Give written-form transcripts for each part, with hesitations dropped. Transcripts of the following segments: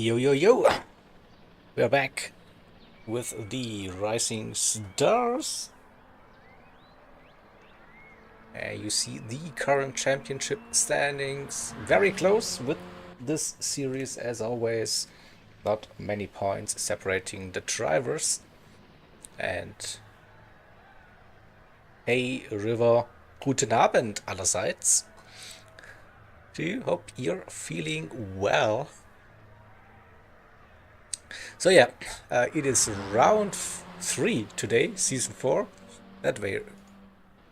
Yo, yo, yo! We're back with the Rising Stars. You see the current championship standings very close with this series as always. Not many points separating the drivers. And hey, River, guten Abend allerseits. Do hope you're feeling well. So yeah, it is round 3 today, season 4. That way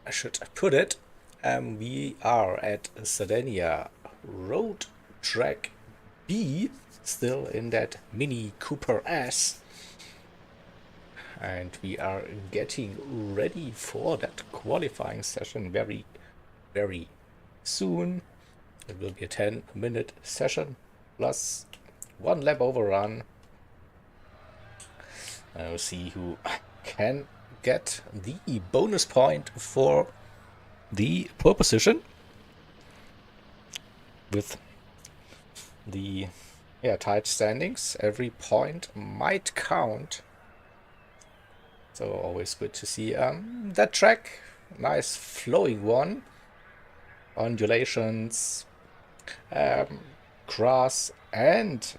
I should put it. We are at Sardinia Road Track B, still in that Mini Cooper S. And we are getting ready for that qualifying session very, very soon. It will be a 10-minute session plus 1 lap overrun. We'll see who can get the bonus point for the pole position with the tight standings. Every point might count, so always good to see that track. Nice flowing one, undulations, grass and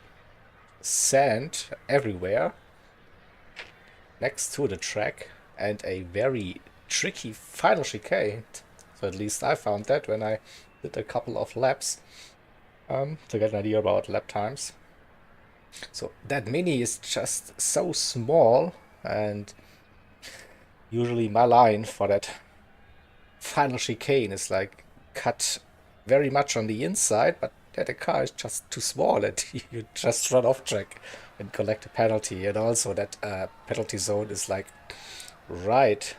sand everywhere next to the track, and a very tricky final chicane. So at least I found that when I did a couple of laps to get an idea about lap times. So that Mini is just so small, and usually my line for that final chicane is like cut very much on the inside, but the car is just too small and you just run off track and collect a penalty. And also that penalty zone is like right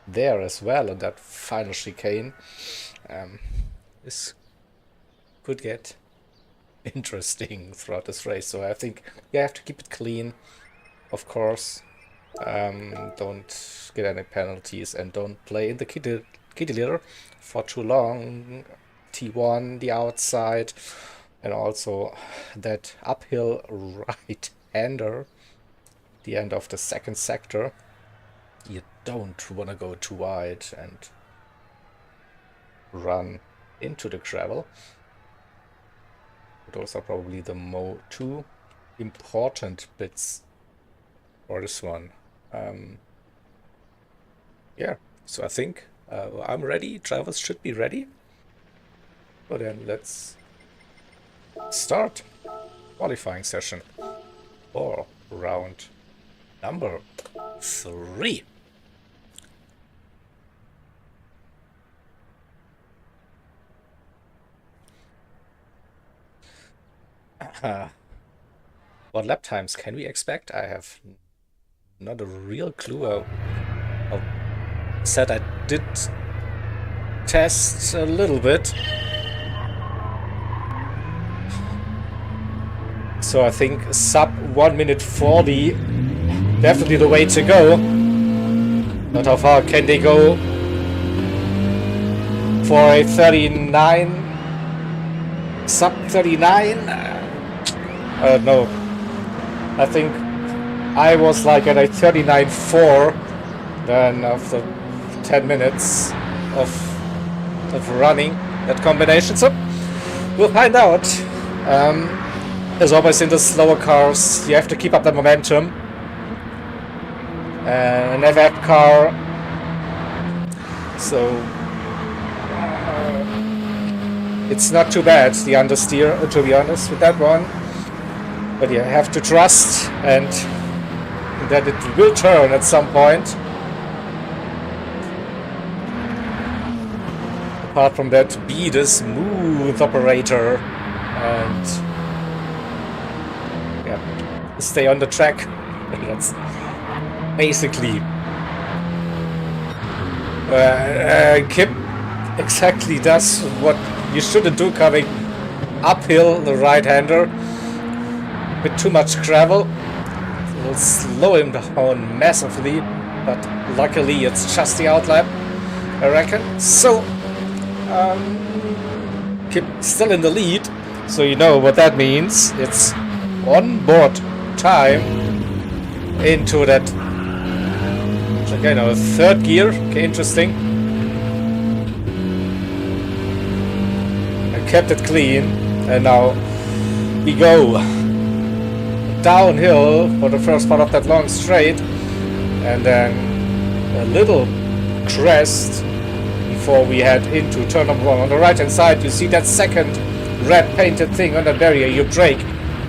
there as well, and that final chicane. This could get interesting throughout this race, so I think you have to keep it clean, of course. Don't get any penalties and don't play in the kitty litter for too long. T1, the outside, and also that uphill right-hander, the end of the second sector. You don't want to go too wide and run into the gravel. But those are probably the two important bits for this one. Yeah, so I think I'm ready. Drivers should be ready. So then let's start qualifying session for round number 3. What lap times can we expect? I have not a real clue. I said I did test a little bit. So I think sub 1 minute 40, definitely the way to go. But how far can they go for a 39? Sub 39? I don't know. I think I was like at a 39.4 then after 10 minutes of running that combination. So we'll find out. As always in the slower cars, you have to keep up the momentum. An FF car, so it's not too bad, the understeer, to be honest, with that one. But you have to trust and that it will turn at some point. Apart from that, be the smooth operator and stay on the track. That's basically Kip exactly does what you shouldn't do coming uphill, the right-hander with too much gravel. It will slow him down massively, but luckily it's just the outlap, I reckon. So Kip still in the lead, so you know what that means. It's onboard time into that. Again, our third gear. Okay, interesting. I kept it clean, and now we go downhill for the first part of that long straight, and then a little crest before we head into turn number 1. On the right hand side, you see that second red painted thing on that barrier. You brake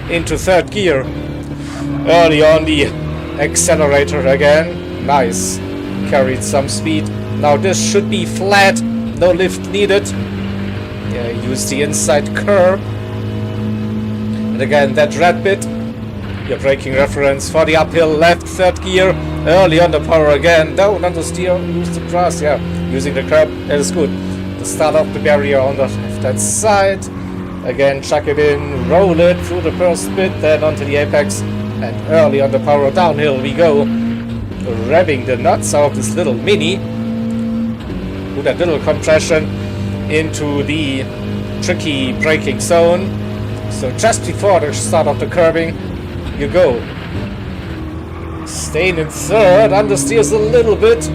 into third gear. Early on the accelerator again. Nice. Carried some speed. Now this should be flat. No lift needed. Yeah, use the inside curb. And again, that red bit. Your braking reference for the uphill left third gear. Early on the power again. Don't understeer. Use the brass. Yeah, using the curb. That is good. The start of the barrier on the left-hand side. Again, chuck it in. Roll it through the first bit. Then onto the apex. And early on the power downhill we go. Revving the nuts out of this little Mini. With that little compression into the tricky braking zone. So just before the start of the curbing, you go. Staying in third, understeers a little bit.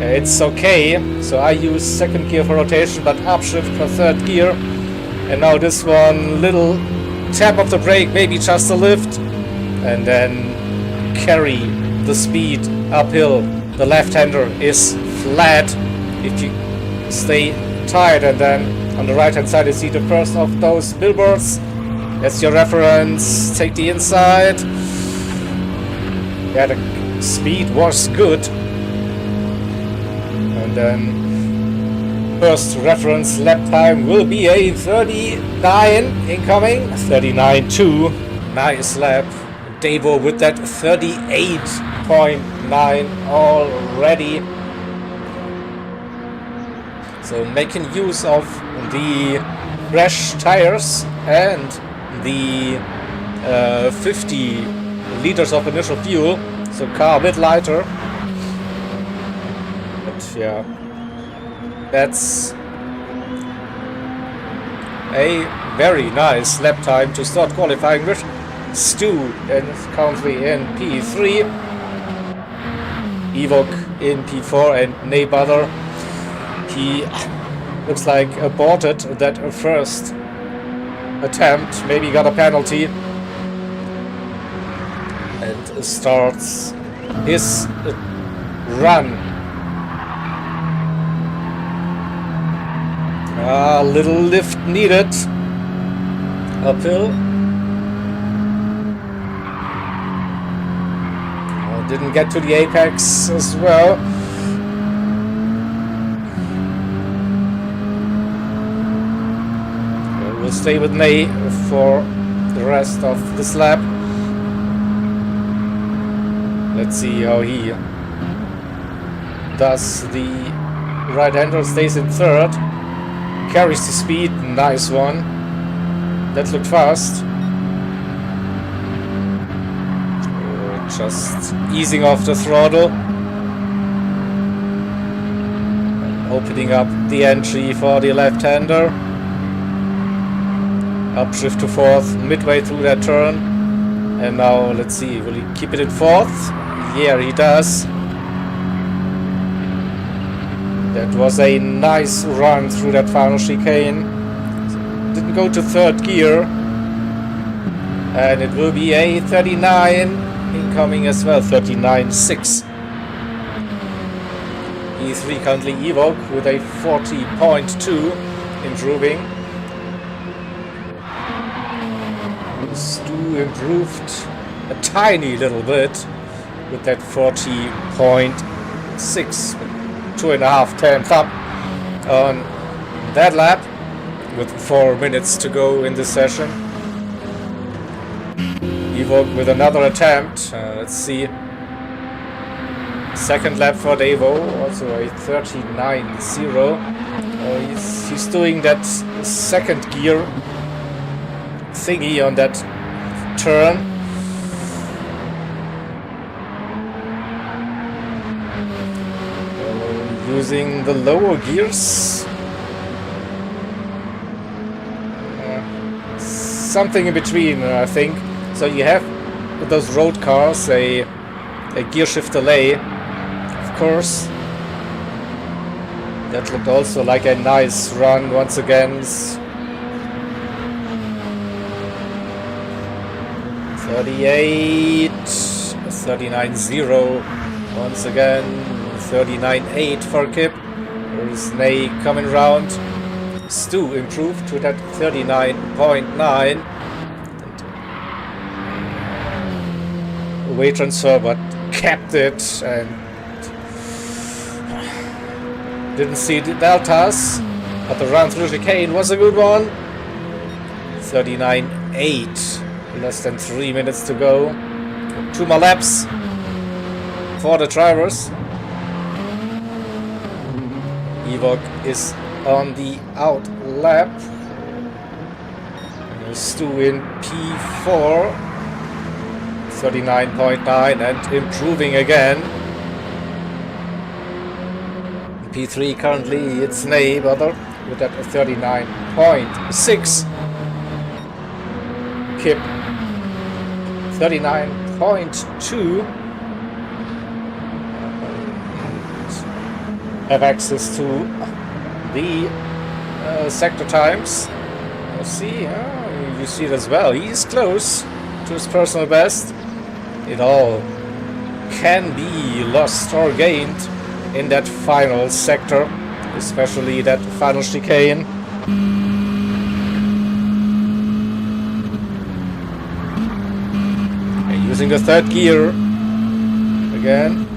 It's okay. So I use second gear for rotation, but upshift for third gear. And now this one, little tap of the brake, maybe just a lift. And then carry the speed uphill. The left-hander is flat if you stay tight, and then on the right-hand side you see the first of those billboards. That's your reference. Take the inside. Yeah, the speed was good. And then first reference lap time will be a 39 incoming. 39.2. Nice lap. Devo with that 38.9 already. So making use of the fresh tires and the 50 liters of initial fuel. So car a bit lighter. But yeah, that's a very nice lap time to start qualifying with. Stu and currently in P3, Evoque in P4, and Neighbor, he looks like aborted that first attempt, maybe got a penalty, and starts his run. A little lift needed uphill. Didn't get to the apex as well. We'll stay with May for the rest of this lap. Let's see how he does. The right-hander stays in third. Carries the speed. Nice one. That looked fast. Just easing off the throttle. Opening up the entry for the left-hander. Upshift to fourth, midway through that turn. And now, let's see, will he keep it in fourth? Yeah, he does. That was a nice run through that final chicane. Didn't go to third gear. And it will be a 39 incoming as well, 39.6. E3 currently Evoque with a 40.2, improving. Stu improved a tiny little bit with that 40.6, 2.5 tenths up on that lap with 4 minutes to go in this session. Evoque with another attempt. Let's see. Second lap for Devo, also a 39.0. He's doing that second gear thingy on that turn. Using the lower gears. Something in between, I think. So you have with those road cars a gear shift delay, of course. That looked also like a nice run once again. 38, 39.0 once again, 39.8 for Kip. There's Ney coming round. Stu improved to that 39.9. Weight transfer, but kept it and didn't see the deltas. But the run through chicane was a good one. 39.8. Less than 3 minutes to go. 2 more laps for the drivers. Evok is on the out lap. Stu in P4. 39.9 and improving again. P3 currently it's Ney with that 39.6. Kip 39.2. Have access to the sector times. Let's see, you see it as well. He's close to his personal best. It all can be lost or gained in that final sector, especially that final chicane. And using the third gear again.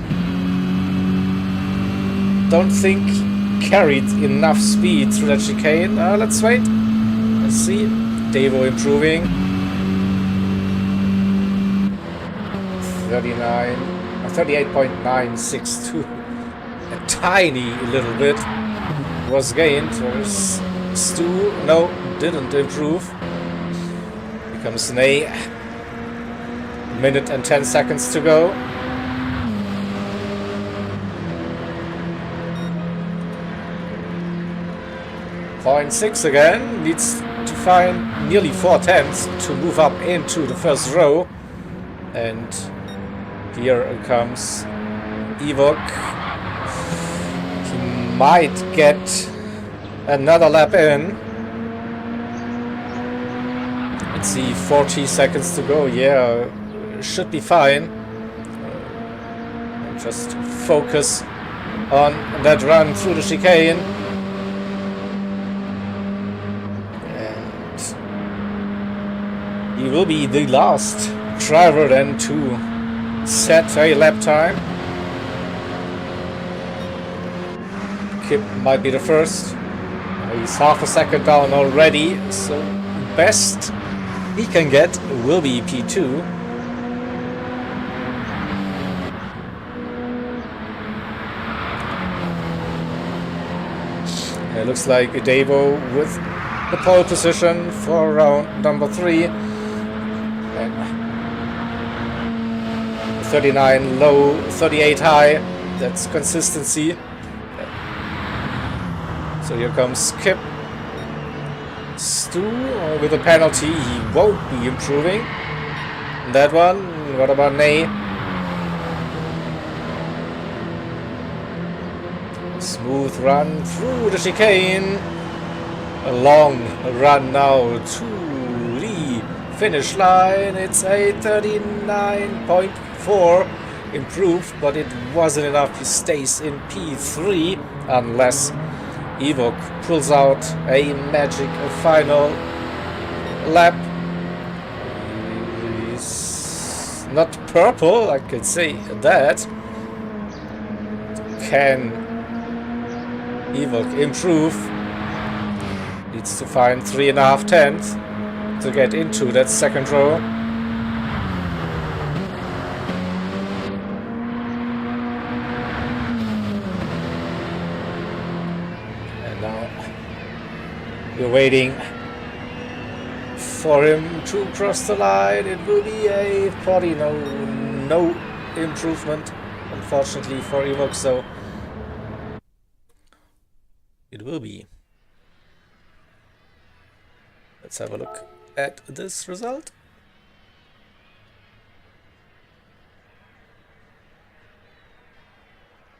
Don't think carried enough speed through that chicane. Let's wait. Let's see. Devo improving. 38.962. A tiny little bit was gained. There's Stu. No, didn't improve. Becomes Ney. Minute and 10 seconds to go. Point 6 again. Needs to find nearly 4 tenths to move up into the first row. And here comes Evok. He might get another lap in. Let's see, 40 seconds to go. Yeah, should be fine. Just focus on that run through the chicane. And he will be the last driver then to set a lap time. Kip might be the first. He's half a second down already, so best he can get will be P2. It looks like Devo with the pole position for round number 3. And 39 low, 38 high. That's consistency. So here comes Kip. Stu with a penalty. He won't be improving. That one. What about Ney? Smooth run through the chicane. A long run now to the finish line. It's a 39.4 improved, but it wasn't enough. He stays in P3 unless Evok pulls out a magic final lap. He's not purple, I could say that. Can Evok improve? Needs to find 3.5 tenths to get into that second row. And now we're waiting for him to cross the line. It will be a 40. No improvement, unfortunately, for Evok, so it will be. Let's have a look at this result.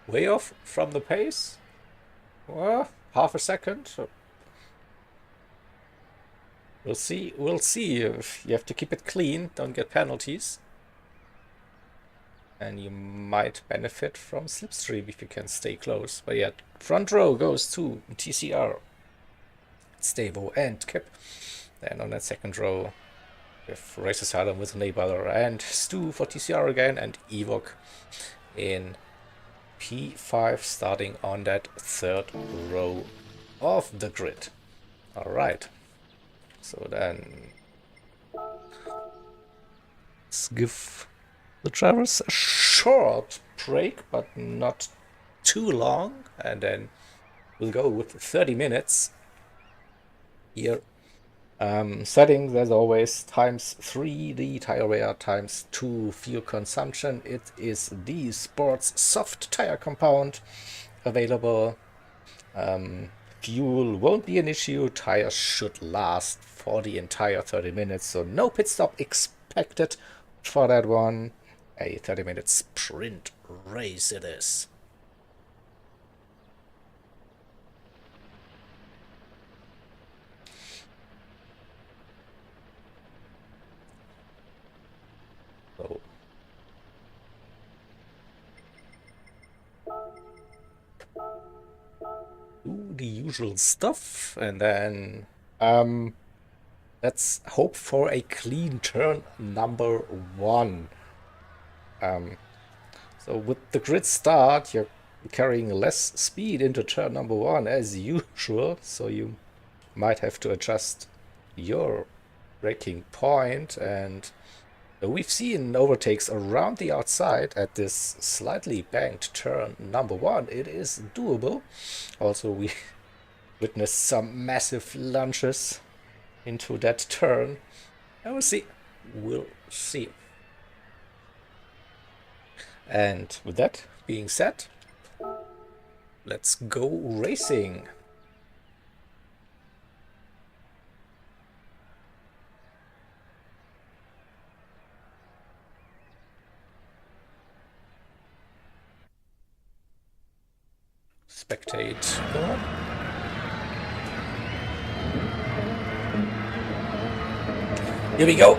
way off from the pace. Well, half a second. We'll see. We'll see. If you have to keep it clean, don't get penalties. And you might benefit from slipstream if you can stay close. But yeah, front row goes to TCR, Stavo and Kip. Then on that second row, we have Racer Silent with Neighbor and Stu for TCR again, and Evok in P5 starting on that third row of the grid. Alright, so then let's give the drivers a short break, but not too long, and then we'll go with 30 minutes here. Settings as always ×3 the tire wear ×2 fuel consumption. It is the sports soft tire compound available. Fuel won't be an issue. Tires should last for the entire 30 minutes, so no pit stop expected for that one. A 30-minute sprint race it is. So do the usual stuff, and then let's hope for a clean turn number 1. So with the grid start, you're carrying less speed into turn number 1 as usual, so you might have to adjust your braking point. And we've seen overtakes around the outside at this slightly banked turn number 1. It is doable. Also, we witnessed some massive lunges into that turn. And we'll see. We'll see. And with that being said, let's go racing. Spectate. Here we go.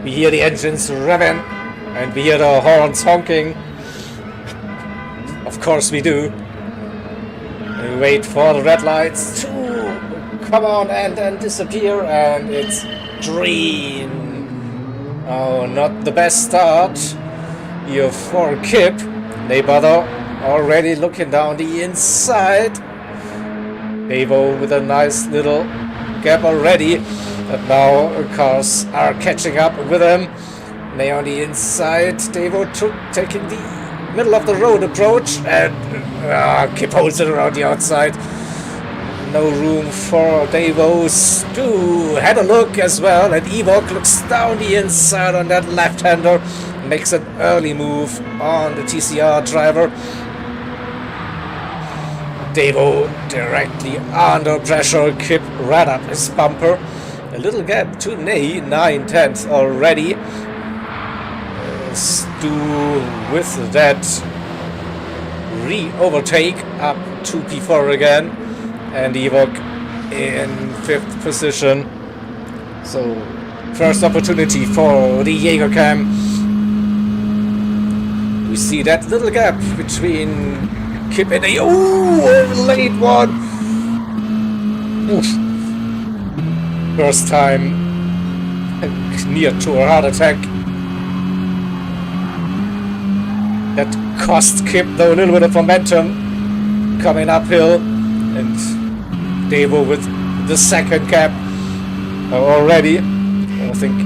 We hear the engines revving, and we hear the horns honking. Of course we do. And we wait for the red lights to come on and then disappear, and it's green. Oh, not the best start here for Kip. Neighbor already looking down the inside. Devo with a nice little gap already. But now cars are catching up with him. They on the inside. Devo taking the middle of the road approach, and Kip holds it around the outside. No room for Devo. Stu had a look as well, and Evok looks down the inside on that left-hander. Makes an early move on the TCR driver. Devo directly under pressure. Kip right up his bumper. A little gap to Ney, 9/10 already. Stu with that re-overtake up to P4 again, and Evok in 5th position. So first opportunity for the Jaegercam. We see that little gap between Kip and Ney. Oh, late one. Oof. First time near to a heart attack. That cost Kip though a little bit of momentum coming uphill, and Devo with the second gap already. I think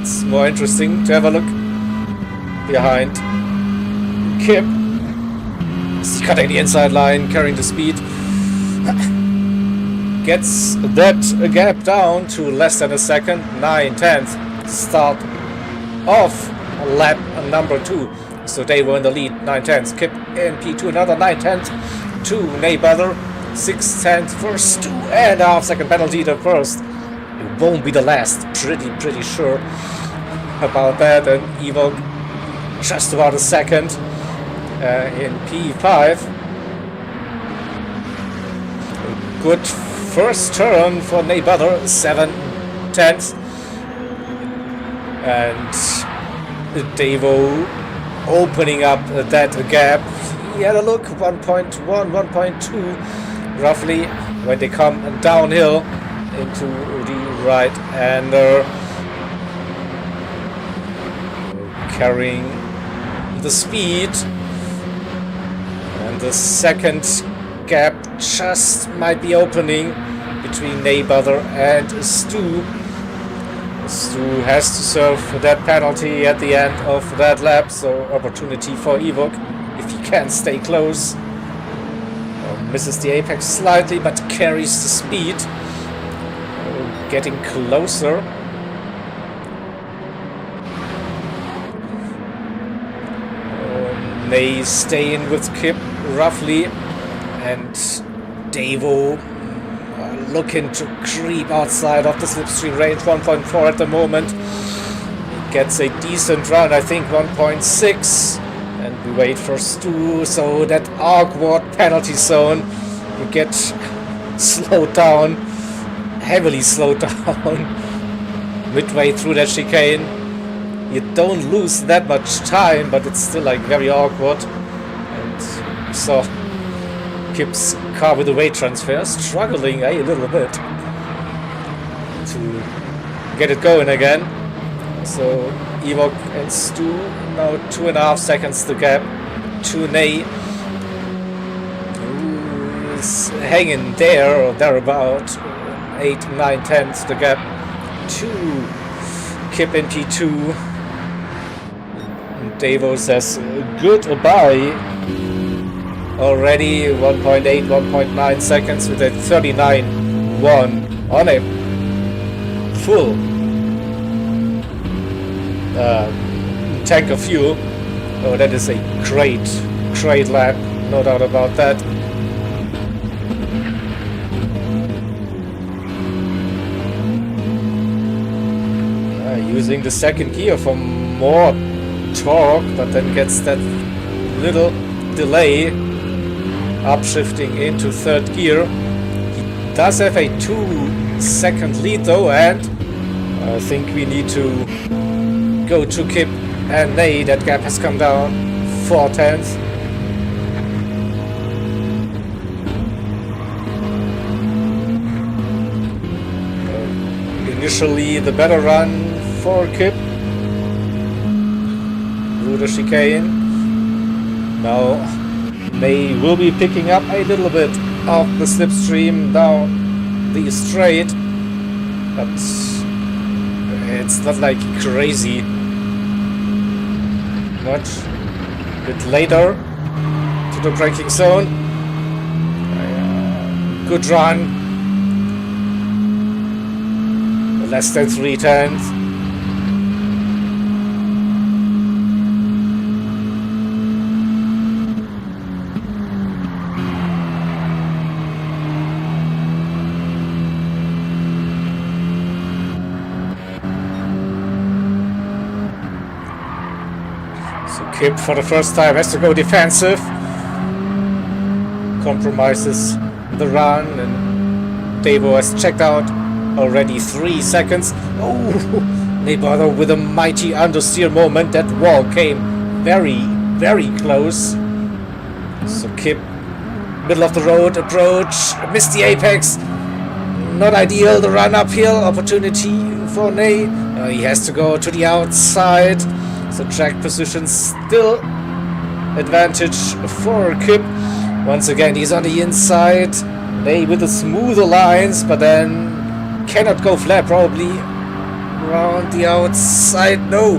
it's more interesting to have a look behind Kip. He's cutting the inside line, carrying the speed. Gets that gap down to less than a second. 9/10 start off lap number 2. So they were in the lead. 9/10 Kip in P2, another 9/10 to Neighbor. 6/10 first, 2.5 second penalty to first. It won't be the last. Pretty sure about that. And Evok just about a second. in P5. A good first turn for Neighbor, 7/10. And Devo opening up that gap. He had a look, 1.1, 1.2 roughly when they come downhill into the right-hander. Carrying the speed. And the second gap just might be opening between Neighbor and Stu. Stu has to serve that penalty at the end of that lap, so opportunity for Evok if he can stay close. Misses the apex slightly, but carries the speed. Getting closer. They stay in with Kip roughly, and Devo looking to creep outside of the slipstream range, 1.4 at the moment. Gets a decent run, I think 1.6, and we wait for Stu, so that awkward penalty zone, you get slowed down, heavily slowed down, midway through that chicane. You don't lose that much time, but it's still like very awkward. And you saw Kip's car with the weight transfer struggling a little bit to get it going again. So Evok and Stu now 2.5 seconds the gap to Ney, who is hanging there or thereabout, 8, 9 tenths the gap to Kip in P2. Devo says goodbye. Already 1.8, 1.9 seconds with a 39.1 on a full tank of fuel. Oh, that is a great lap, no doubt about that. Using the second gear for more torque, but then gets that little delay, upshifting into third gear. He does have a 2-second lead though, and I think we need to go to Kip and Ney. That gap has come down 4 tenths. Initially the better run for Kip through the chicane. Now Ney will be picking up a little bit of the slipstream down the straight, but it's not like crazy much. A bit later to the braking zone. Good run. Less than 3 tenths. Kip for the first time has to go defensive, compromises the run, and Devo has checked out already 3 seconds. Oh, Neighbor with a mighty understeer moment. That wall came very close. So Kip, middle of the road approach, missed the apex. Not ideal, the run uphill, opportunity for Ney. He has to go to the outside. So track position still advantage for Kip. Once again, he's on the inside. Ney with the smoother lines, but then cannot go flat, probably around the outside. No.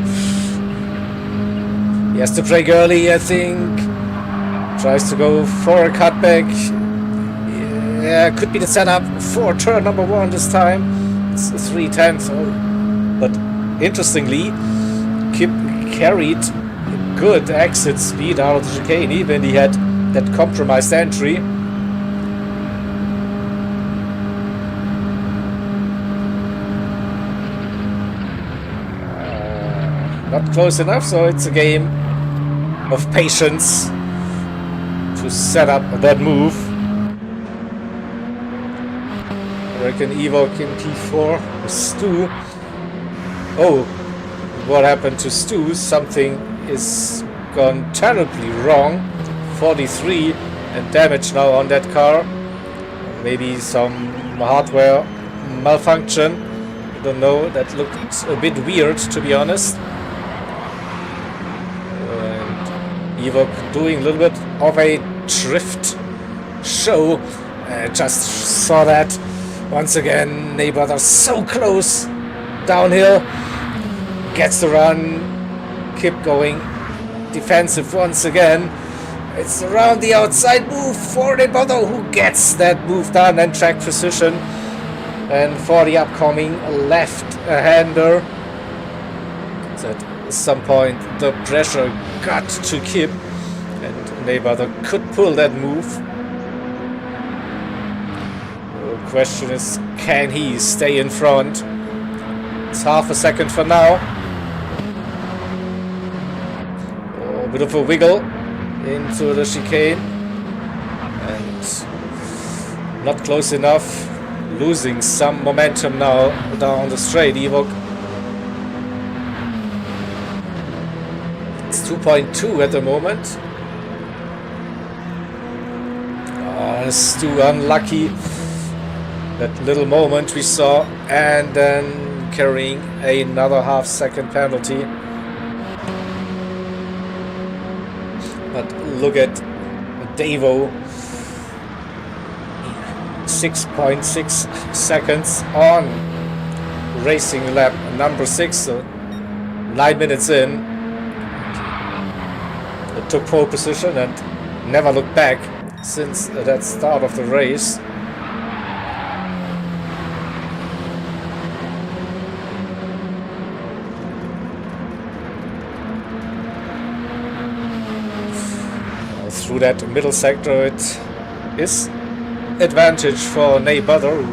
He has to brake early, I think. Tries to go for a cutback. Yeah, could be the setup for turn number 1 this time. It's 3 tenths. But interestingly, Kip carried good exit speed out of the chicane, even he had that compromised entry. Not close enough, so it's a game of patience to set up that move. I reckon Evoque in P4 with Stu. Oh, what happened to Stu? Something is gone terribly wrong. 43 and damage now on that car. Maybe some hardware malfunction. I don't know, that looked a bit weird, to be honest. And Evoque doing a little bit of a drift show. Just saw that once again. Neighbor so close downhill. Gets the run. Keep going defensive once again. It's around the outside move for Neighbor who gets that move done and track precision. And for the upcoming left-hander, at some point the pressure got to Kip, and Neighbor could pull that move. The question is, can he stay in front? It's half a second for now. A bit of a wiggle into the chicane, and not close enough. Losing some momentum now down the straight, Evoque. It's 2.2 at the moment. Oh, it's too unlucky. That little moment we saw, and then carrying another half-second penalty. But look at Davo. 6.6 seconds on racing lap number 6, so 9 minutes in. It took pole position and never looked back since that start of the race. Through that middle sector it is advantage for Neighbor, who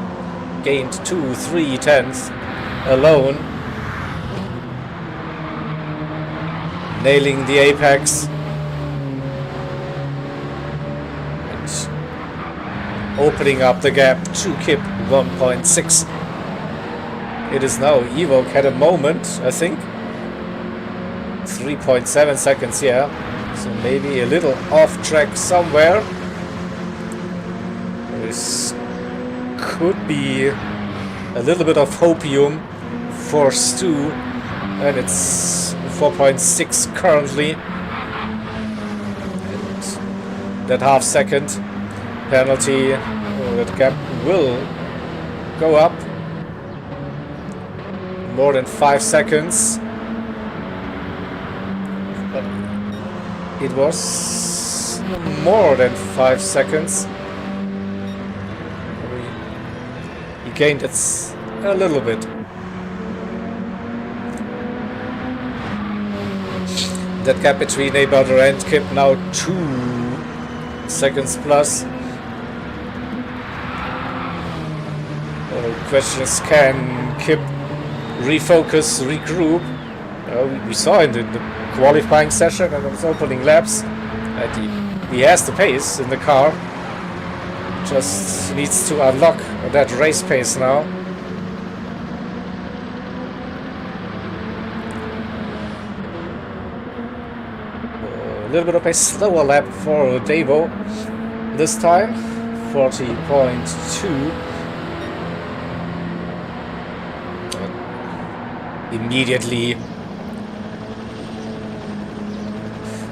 gained 2-3 tenths alone, nailing the apex and opening up the gap to Kip 1.6. It is now Evoque had a moment, I think, 3.7 seconds here, so maybe a little off track somewhere. This could be a little bit of hopium for Stu, and it's 4.6 currently. And that half-second penalty, that gap will go up more than 5 seconds. But it was more than 5 seconds. Gained it a little bit. That gap between Neighbor and Kip now 2 seconds plus. The question is, can Kip refocus, regroup? We saw it in the qualifying session and its opening laps that he has the pace in the car. Just needs to unlock that race pace now. A little bit of a slower lap for Davo this time, 40.2. Immediately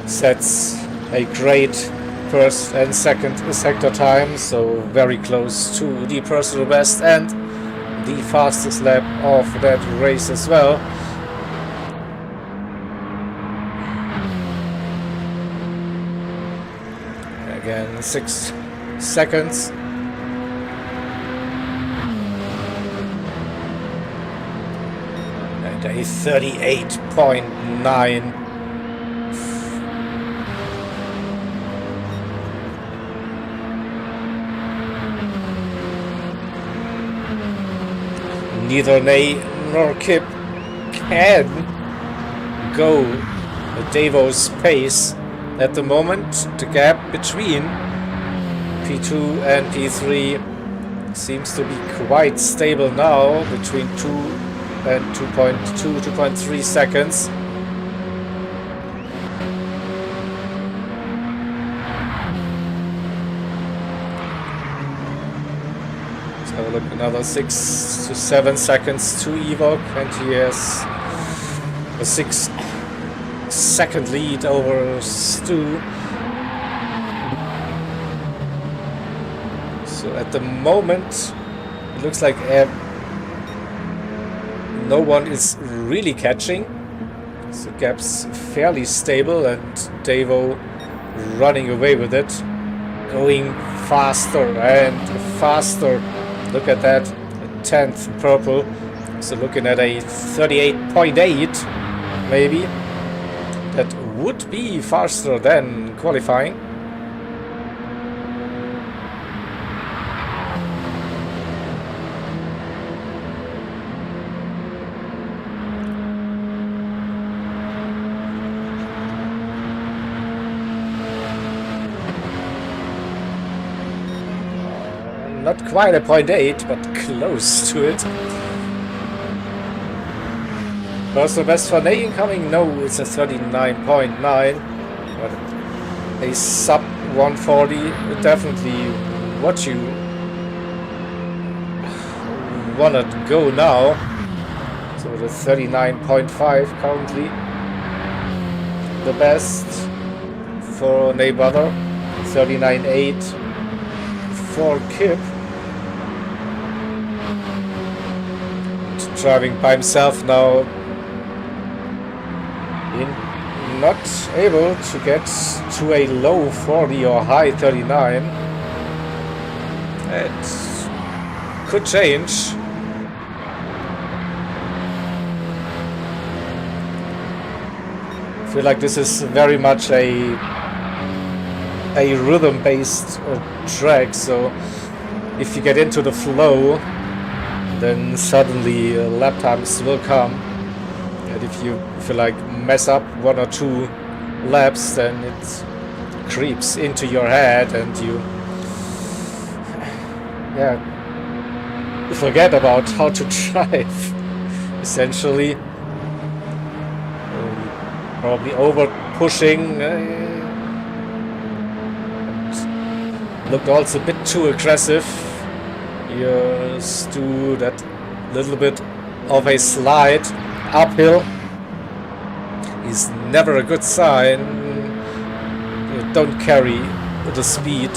sets a great first and second sector time, so very close to the personal best and the fastest lap of that race as well. Again, 6 seconds. And a 38.9. Neither Nay nor Kip can go at Davo's pace At the moment, the gap between P2 and P3 seems to be quite stable now, between 2 and 2.2, 2.3 seconds. Let's have a look, another 6 to 7 seconds to Evoque, and he has a 6-second lead over Stu. So at the moment, it looks like no one is really catching. So gap's fairly stable, and Davo running away with it, going faster and faster. Look at that, a 10th purple. So looking at a 38.8 maybe. That would be faster than qualifying. Not quite a 0.8, but close to it. Personal best for Nate incoming? No, it's a 39.9. But a sub 140, definitely what you wanna go now. So the 39.5 currently the best for Nate Brother. 39.8 for Kip. Driving by himself now, not able to get to a low 40 or high 39. It could change. I feel like this is very much a rhythm-based track, so if you get into the flow, then suddenly lap times will come, and if you like mess up 1 or 2 laps, then it creeps into your head and you forget about how to drive essentially. Probably over pushing, looked also a bit too aggressive. Here's to that little bit of a slide uphill. Is never a good sign. You don't carry the speed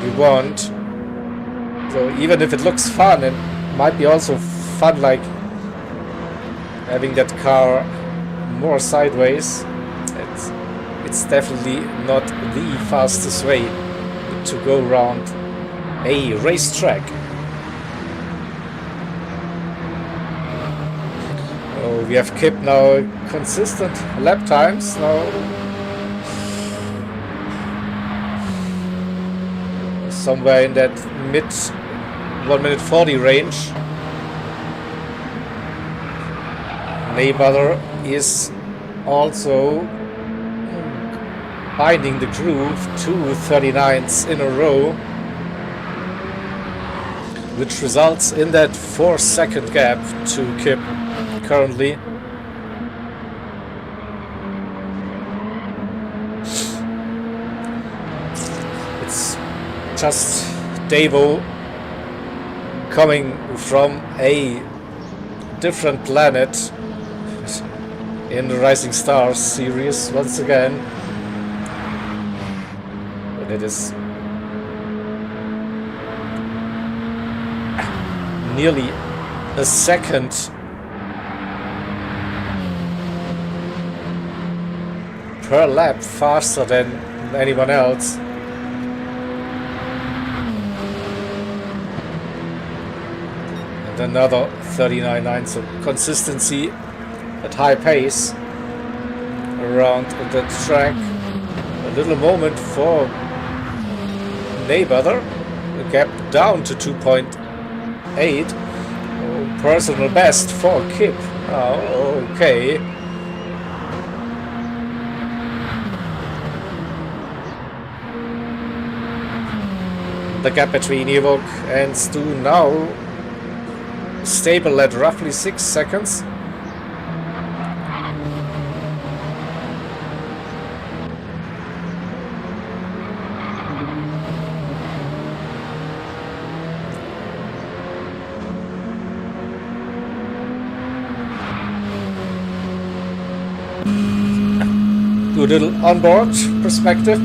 you want. So even if it looks fun, it might be also fun, like having that car more sideways. It's definitely not the fastest way to go around a racetrack. Oh, we have Kip now, consistent lap times now. Somewhere in that mid 1 minute 40 range. Mayweather is also finding the groove, 2 39s in a row, which results in that 4-second gap to Kip currently. It's just Davo coming from a different planet in the Rising Stars series once again. But it is nearly a second per lap faster than anyone else. And another 39.9, so consistency at high pace around the track. A little moment for Mayweather, a gap down to 2.8. Personal best for Kip. Oh, okay. The gap between Evoke and Stu now stable at roughly 6 seconds. Do a little onboard perspective.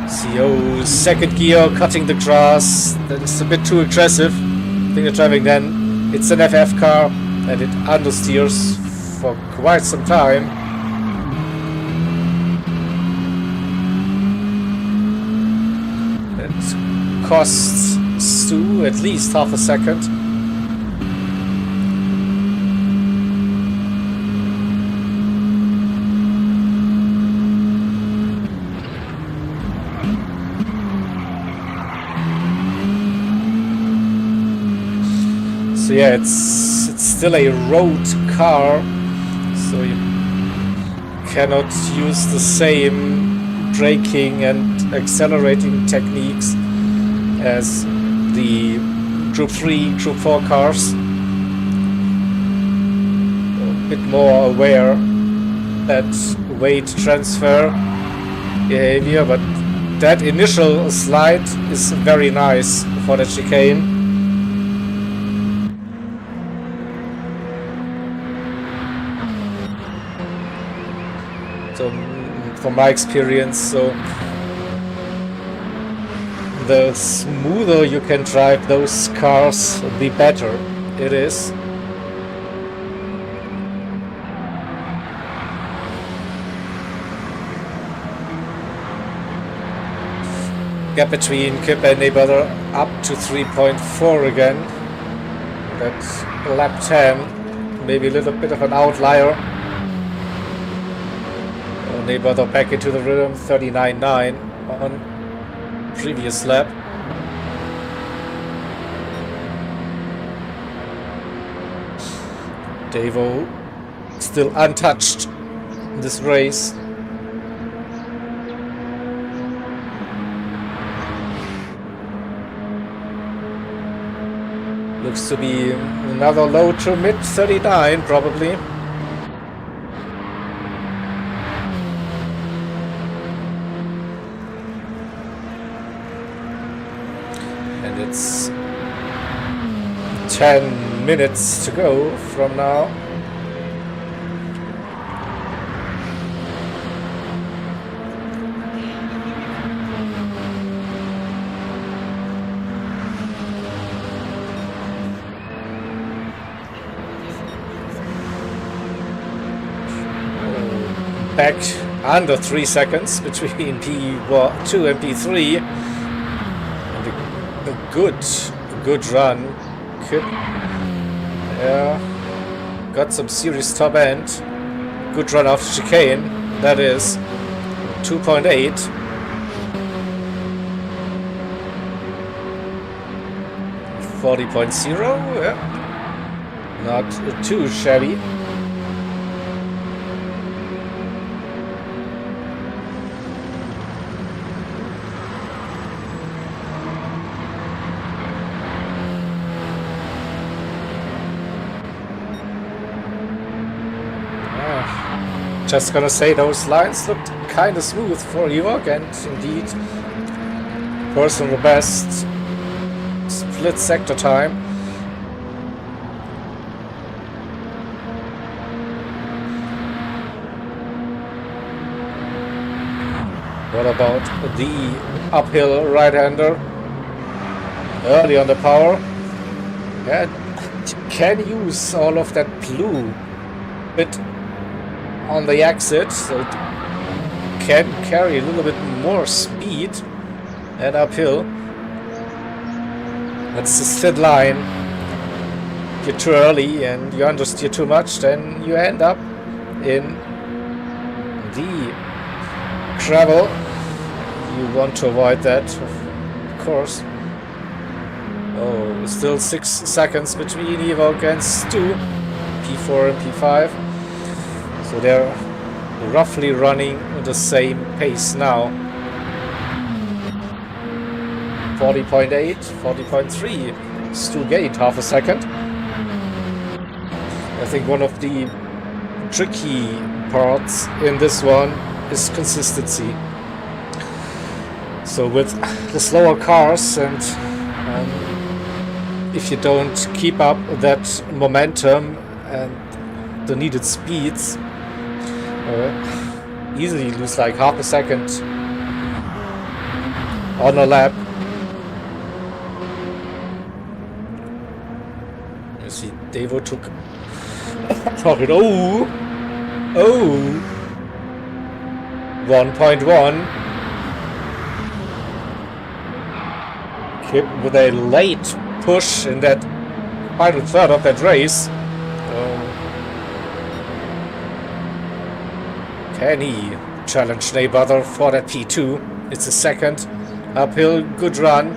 CO second gear, cutting the grass. That is a bit too aggressive. I think they're driving then. It's an FF car and it understeers for quite some time. It costs Stu at least half a second. So yeah, it's still a road car, so you cannot use the same braking and accelerating techniques as the Group 3, Group 4 cars. A bit more aware that weight transfer behavior, but that initial slide is very nice for the chicane. So, from my experience, so the smoother you can drive those cars, the better it is. Gap between Kip and Neighbor up to 3.4 again. That's lap 10, maybe a little bit of an outlier. Neighbor back into the rhythm, 39.9 on previous lap. Davo still untouched in this race. Looks to be another low to mid 39 probably. It's 10 minutes to go from now. Back under 3 seconds between P2 and P3. Good run. Got some serious top end. Good run off chicane. That is 2.8. .0, yeah. Not too shabby. Just gonna say those lines looked kinda smooth for Ewok, and indeed personal best split sector time. What about the uphill right-hander? Early on the power. Yeah, can use all of that blue bit on the exit, so it can carry a little bit more speed and uphill. That's a thin line. If you're too early and you understeer too much, then you end up in the gravel. You want to avoid that, of course. Oh, still 6 seconds between Ewok and Stu, P4 and P5. So they're roughly running at the same pace now. 40.8, 40.3. Stu gained half a second. I think one of the tricky parts in this one is consistency. So with the slower cars and if you don't keep up that momentum and the needed speeds, easily lose like half a second on a lap. You see, Devo took it. Oh, 1.1. Kip with a late push in that final third of that race. Can he challenge Neighbor for that P2? It's a second uphill, good run.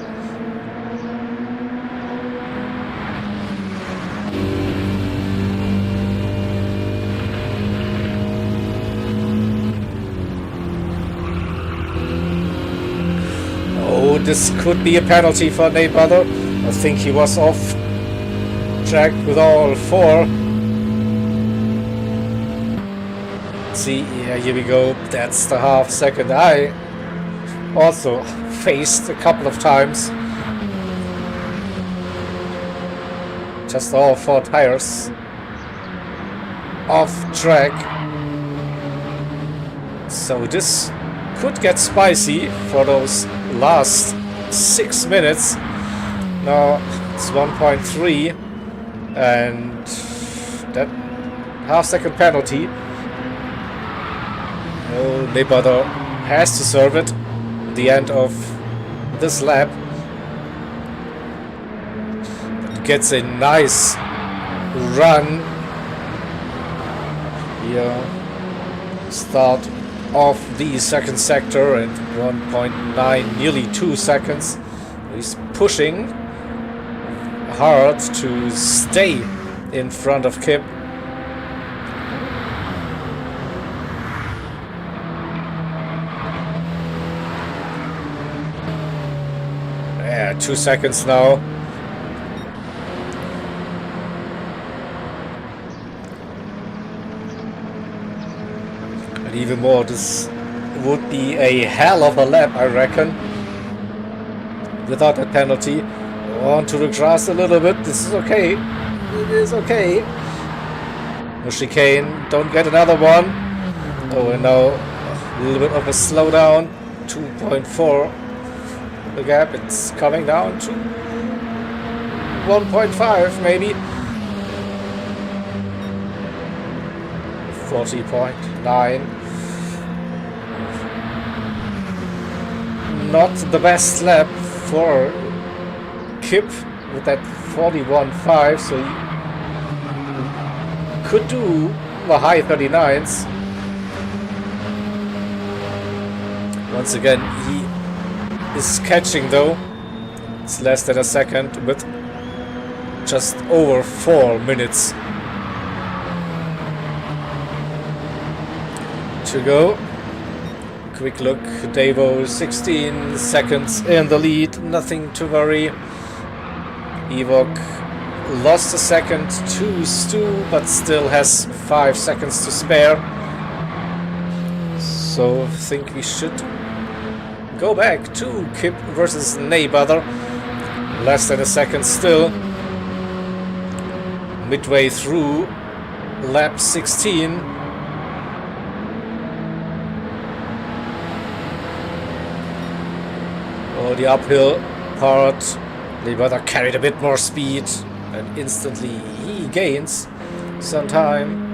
Oh, this could be a penalty for Neighbor. I think he was off track with all four. See, yeah, here we go. That's the half second I also faced a couple of times. Just all four tires off track. So this could get spicy for those last 6 minutes. Now it's 1.3 and that half second penalty. Oh, Neighbor has to serve it at the end of this lap. But gets a nice run here. Start of the second sector at 1.9, nearly 2 seconds. He's pushing hard to stay in front of Kip. Yeah, 2 seconds now. And even more, this would be a hell of a lap, I reckon, without that penalty. Onto the grass a little bit. This is okay. It is okay. No chicane. Don't get another one. Oh, and now a little bit of a slowdown. 2.4. The gap. It's coming down to 1.5 maybe. 40.9. Not the best lap for Kip with that 41.5, so he could do the high 39s. Once again, he is catching though. It's less than a second with just over 4 minutes to go. Quick look, Devo 16 seconds in the lead, nothing to worry. Evok lost a second to Stu, but still has 5 seconds to spare. So I think we should go back to Kip versus Neighbor. Less than a second still. Midway through lap 16. Oh, the uphill part. Neighbor carried a bit more speed and instantly he gains some time.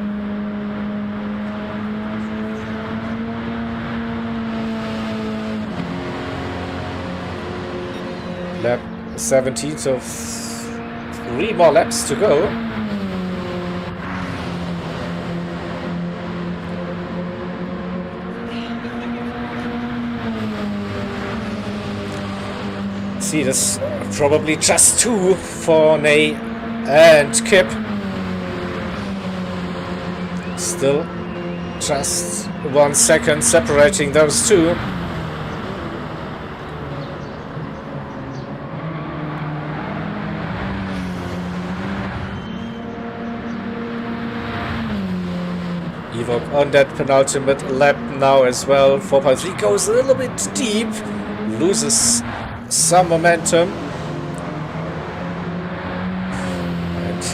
Lap 17, so 3 more laps to go. See, this probably just 2 for Ney and Kip. Still just 1 second separating those two. Ewok on that penultimate lap now as well. 4.3 goes a little bit deep, loses some momentum. And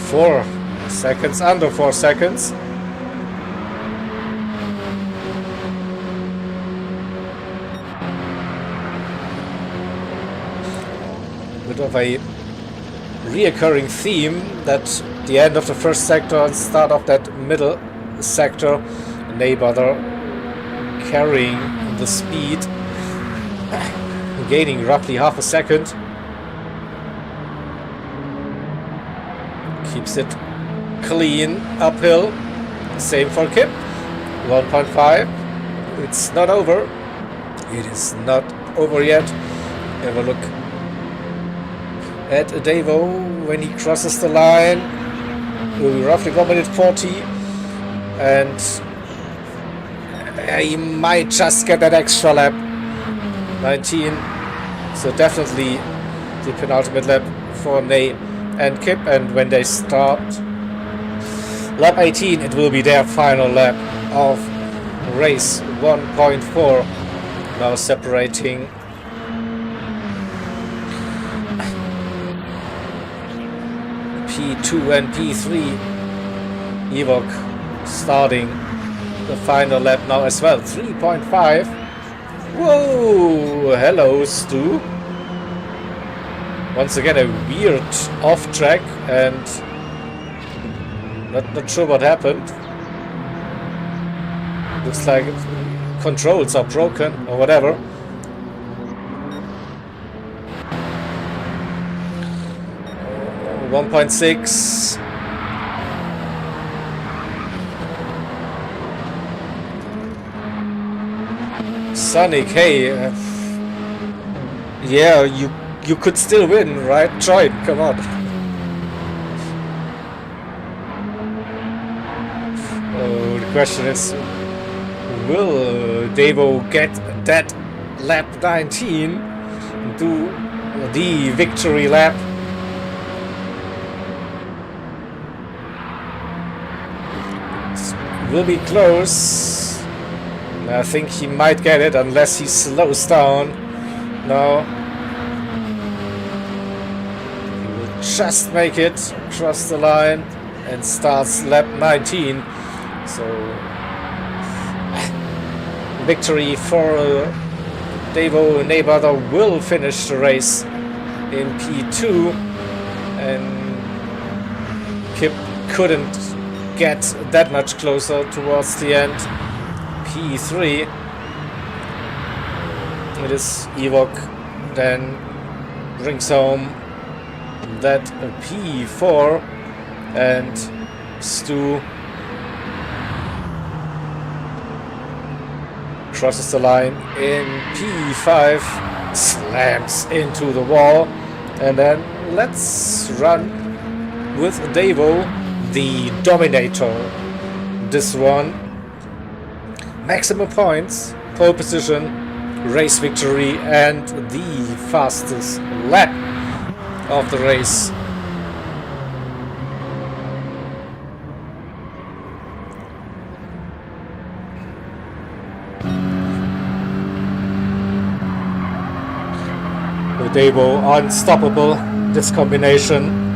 4 seconds, under 4 seconds. Bit of a reoccurring theme that the end of the first sector and start of that middle sector, Neighbor carrying the speed, gaining roughly half a second. Keeps it clean uphill. Same for Kip. 1.5. It's not over. It is not over yet. Have a look at Davo when he crosses the line. Will be roughly 1 minute 40, and he might just get that extra lap. 19, so definitely the penultimate lap for Ney and Kip, and when they start lap 18, it will be their final lap of race 1.4, now separating P2 and P3. Ewok starting the final lap now as well. 3.5. Whoa! Hello, Stu. Once again, a weird off track, and not sure what happened. Looks like controls are broken or whatever. Uh, 1.6. Sonic, hey, yeah, you could still win, right? Try it, come on. Oh, the question is, will Davo get that lap 19, do the victory lap? It will be close. I think he might get it unless he slows down. No. He will just make it across the line and starts lap 19. So victory for Davo Neighbor will finish the race in P2, and Kip couldn't get that much closer towards the end. P3. It is Ewok then brings home that P4, and Stu crosses the line in P5, slams into the wall, and then let's run with Davo, the Dominator. This one. Maximum points, pole position, race victory, and the fastest lap of the race. Davo unstoppable, this combination.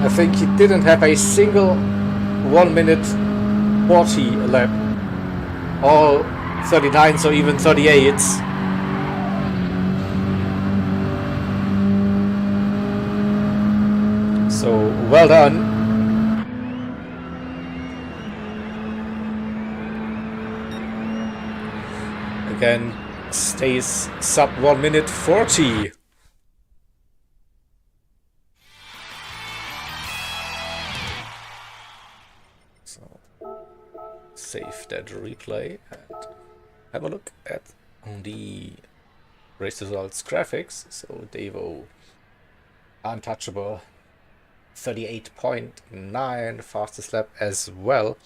I think he didn't have a single 1 minute 40 lap. All 39s or even 38s. So well done. Again, stays sub 1 minute 40. Save that replay and have a look at the race results graphics. So Davo untouchable, 38.9, fastest lap as well.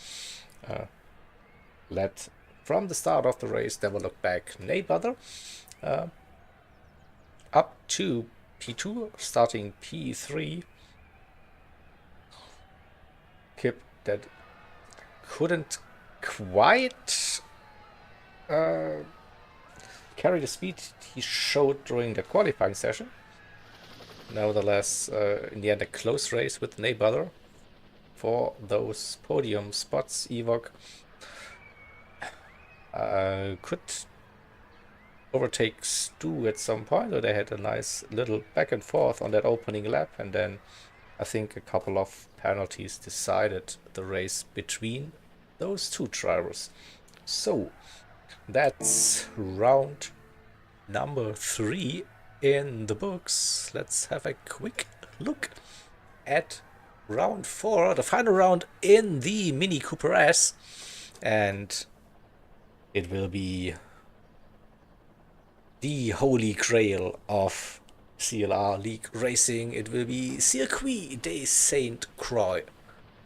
Led from the start of the race. Never look back. Neighbor up to P2, starting P3. that couldn't quite carry the speed he showed during the qualifying session. Nevertheless, in the end, a close race with Neighbor for those podium spots. Evoque could overtake Stu at some point, so they had a nice little back and forth on that opening lap, and then I think a couple of penalties decided the race between those two drivers. So that's round number 3 in the books. Let's have a quick look at round 4, the final round in the Mini Cooper S, and it will be the holy grail of CLR League racing. It will be Circuit des Saint Croix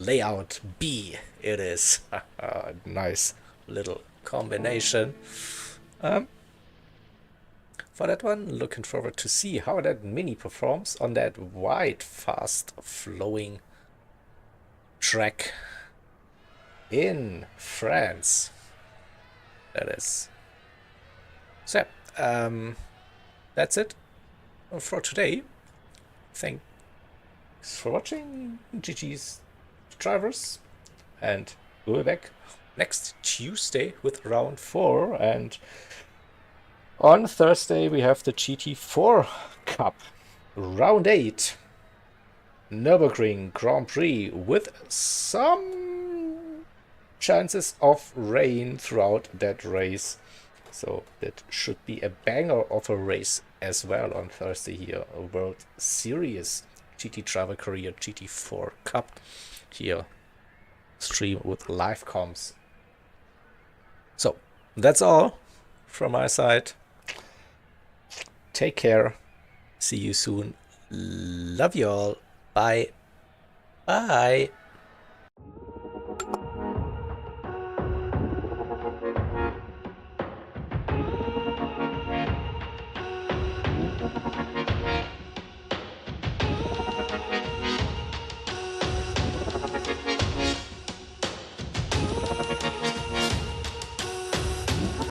Layout B. It is nice little combination. For that one, looking forward to see how that Mini performs on that wide, fast flowing track in France. That is. So, that's it for today. Thanks for watching, GG's drivers, and we'll be back next Tuesday with round 4, and on Thursday we have the GT4 Cup, round 8, Nürburgring Grand Prix, with some chances of rain throughout that race. So that should be a banger of a race as well on Thursday here. A World Series GT Driver Career GT4 Cup here. Stream with live comms. So that's all from my side. Take care. See you soon. Love you all. Bye. Bye.